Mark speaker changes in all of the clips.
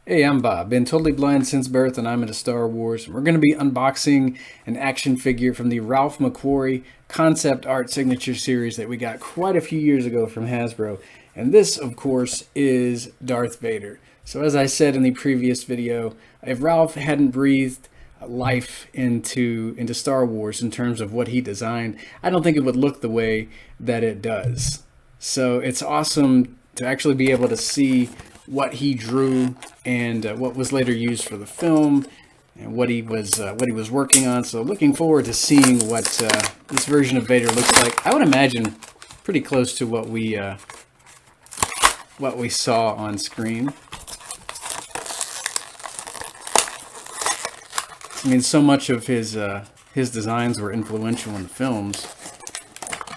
Speaker 1: Hey, I'm Bob. Been totally blind since birth, and I'm into Star Wars. We're going to be unboxing an action figure from the Ralph McQuarrie concept art signature series that we got quite a few years ago from Hasbro. And this, of course, is Darth Vader. So as I said in the previous video, if Ralph hadn't breathed life into Star Wars in terms of what he designed, I don't think it would look the way that it does. So it's awesome to actually be able to see what he drew and what was later used for the film and what he was working on. So looking forward to seeing what this version of Vader looks like. I would imagine pretty close to what we saw on screen. I mean, so much of his designs were influential in the films.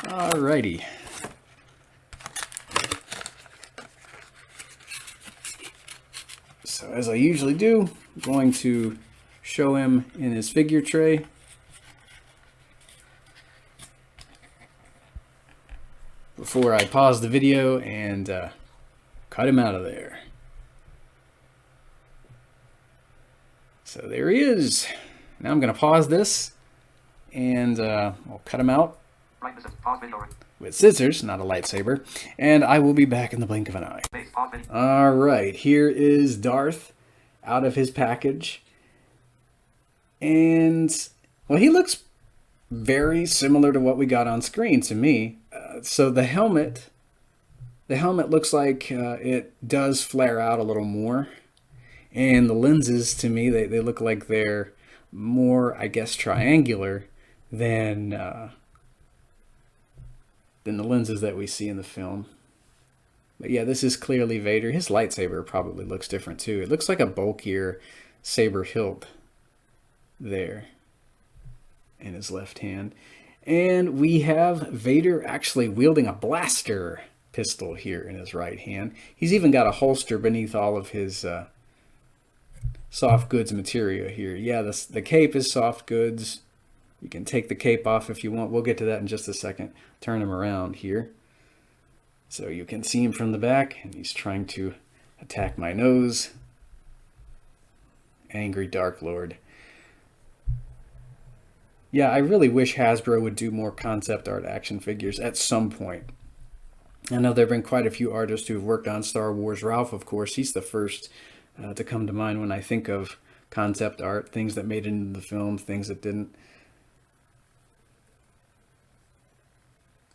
Speaker 1: Alrighty. So as I usually do, I'm going to show him in his figure tray. Before I pause the video and cut him out of there. So there he is. Now I'm going to pause this and I'll cut him out with scissors, not a lightsaber, and I will be back in the blink of an eye. Alright, here is Darth out of his package. And, well, he looks very similar to what we got on screen to me. So the helmet looks like it does flare out a little more. And the lenses, to me, they look like they're more, I guess, triangular than the lenses that we see in the film. But yeah, this is clearly Vader. His lightsaber probably looks different too. It looks like a bulkier saber hilt there in his left hand. And we have Vader actually wielding a blaster pistol here in his right hand. He's even got a holster beneath all of his soft goods material here. Yeah, the cape is soft goods. You can take the cape off if you want. We'll get to that in just a second. Turn him around here. So you can see him from the back, and he's trying to attack my nose. Angry Dark Lord. Yeah, I really wish Hasbro would do more concept art action figures at some point. I know there have been quite a few artists who have worked on Star Wars. Ralph, of course, he's the first to come to mind when I think of concept art, things that made it into the film, things that didn't.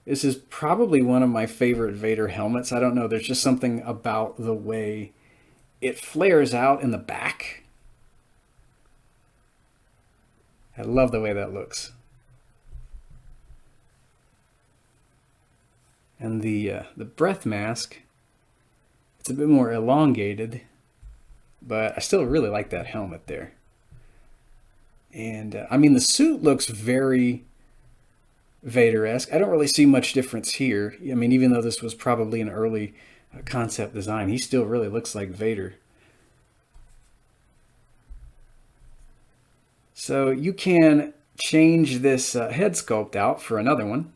Speaker 1: This is probably one of my favorite Vader helmets. I don't know, there's just something about the way it flares out in the back. I love the way that looks. And the breath mask, it's a bit more elongated, but I still really like that helmet there. And I mean, the suit looks very Vader-esque. I don't really see much difference here. I mean, even though this was probably an early concept design, he still really looks like Vader. So you can change this head sculpt out for another one.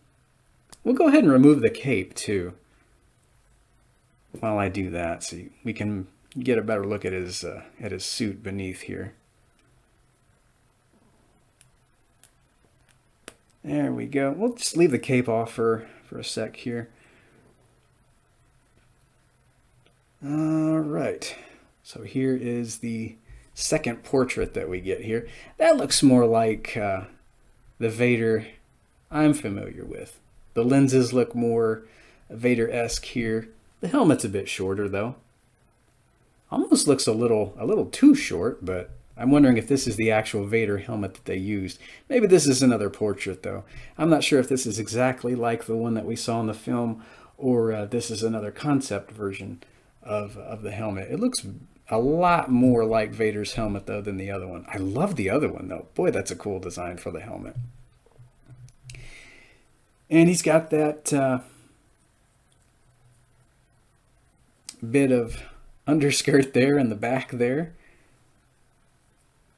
Speaker 1: We'll go ahead and remove the cape too while I do that, so we can get a better look at his suit beneath here. There we go. We'll just leave the cape off for a sec here. All right. So here is the second portrait that we get here. That looks more like the Vader I'm familiar with. The lenses look more Vader-esque here. The helmet's a bit shorter though. Almost looks a little too short, but I'm wondering if this is the actual Vader helmet that they used. Maybe this is another portrait, though. I'm not sure if this is exactly like the one that we saw in the film, or this is another concept version of the helmet. It looks a lot more like Vader's helmet, though, than the other one. I love the other one, though. Boy, that's a cool design for the helmet. And he's got that bit of underskirt there in the back there.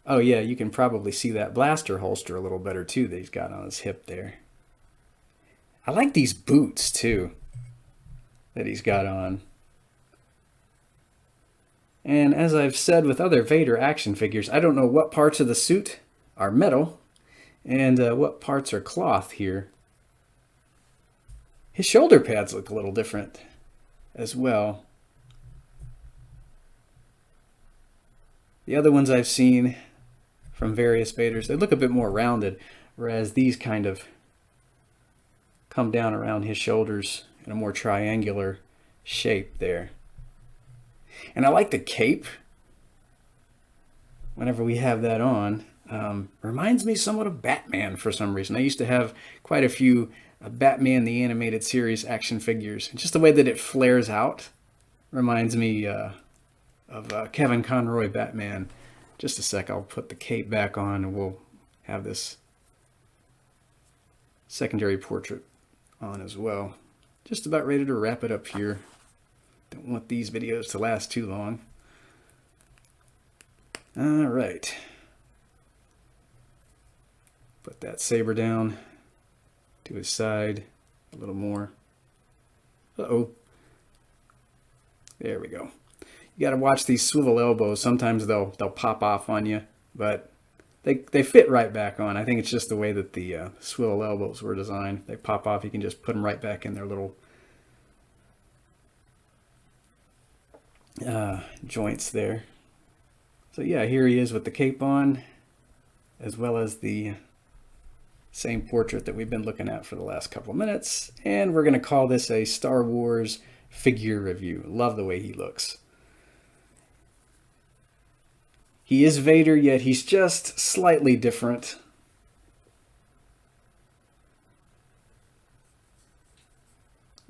Speaker 1: Oh yeah, you can probably see that blaster holster a little better too that he's got on his hip there. I like these boots, too, that he's got on. And as I've said with other Vader action figures, I don't know what parts of the suit are metal and what parts are cloth here. His shoulder pads look a little different as well. The other ones I've seen from various Vaders, they look a bit more rounded, whereas these kind of come down around his shoulders in a more triangular shape there. And I like the cape. Whenever we have that on, reminds me somewhat of Batman for some reason. I used to have quite a few Batman the Animated Series action figures. Just the way that it flares out reminds me of Kevin Conroy Batman. Just a sec, I'll put the cape back on and we'll have this secondary portrait on as well. Just about ready to wrap it up here. Don't want these videos to last too long. All right. Put that saber down to his side a little more. Uh-oh. There we go. You got to watch these swivel elbows. Sometimes they'll pop off on you, but they fit right back on. I think it's just the way that the swivel elbows were designed. They pop off. You can just put them right back in their little joints there. So yeah, here he is with the cape on, as well as the same portrait that we've been looking at for the last couple of minutes. And we're going to call this a Star Wars figure review. Love the way he looks. He is Vader, yet he's just slightly different.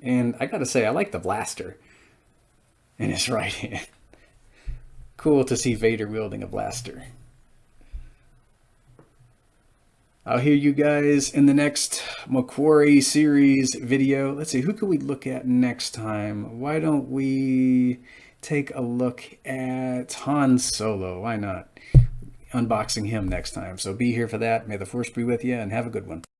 Speaker 1: And I gotta say, I like the blaster in his right hand. Cool to see Vader wielding a blaster. I'll hear you guys in the next McQuarrie series video. Let's see, who can we look at next time? Why don't we take a look at Han Solo? Why not? Unboxing him next time. So be here for that. May the Force be with you and have a good one.